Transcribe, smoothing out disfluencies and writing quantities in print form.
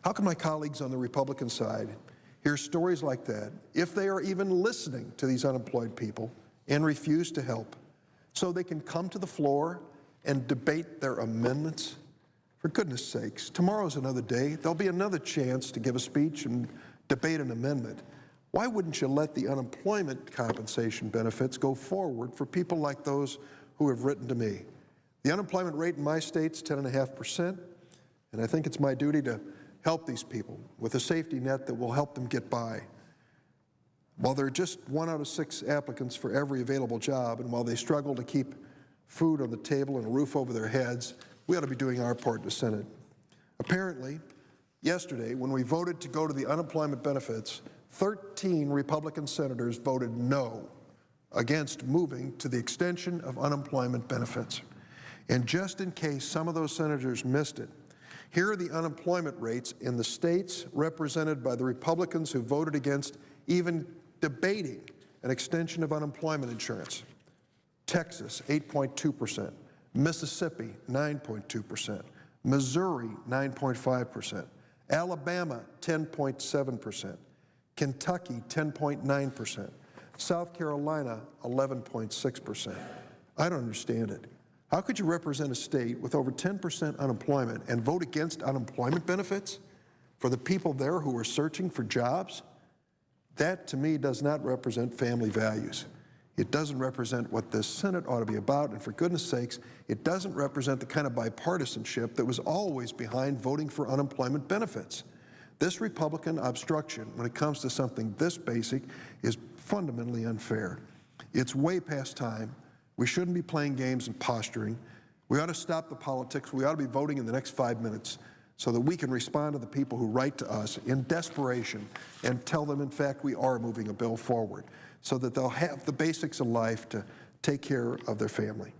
How can my colleagues on the Republican side hear stories like that if they are even listening to these unemployed people and refuse to help so they can come to the floor and debate their amendments? For goodness sakes, tomorrow's another day. There'll be another chance to give a speech and debate an amendment. Why wouldn't you let the unemployment compensation benefits go forward for people like those who have written to me? The unemployment rate in my state's 10.5%, and I think it's my duty to help these people with a safety net that will help them get by. While there are just 1 out of 6 applicants for every available job, and while they struggle to keep food on the table and a roof over their heads, we ought to be doing our part in the Senate. Apparently, yesterday, when we voted to go to the unemployment benefits, 13 Republican senators voted no against moving to the extension of unemployment benefits. And just in case some of those senators missed it, here are the unemployment rates in the states represented by the Republicans who voted against even debating an extension of unemployment insurance. Texas, 8.2%. Mississippi, 9.2%. Missouri, 9.5%. Alabama, 10.7%. Kentucky, 10.9%. South Carolina, 11.6%. I don't understand it. How could you represent a state with over 10% unemployment and vote against unemployment benefits for the people there who are searching for jobs? That, to me, does not represent family values. It doesn't represent what this Senate ought to be about, and for goodness sakes, it doesn't represent the kind of bipartisanship that was always behind voting for unemployment benefits. This Republican obstruction, when it comes to something this basic, is fundamentally unfair. It's way past time. We shouldn't be playing games and posturing. We ought to stop the politics. We ought to be voting in the next 5 minutes so that we can respond to the people who write to us in desperation and tell them, in fact, we are moving a bill forward so that they'll have the basics of life to take care of their family.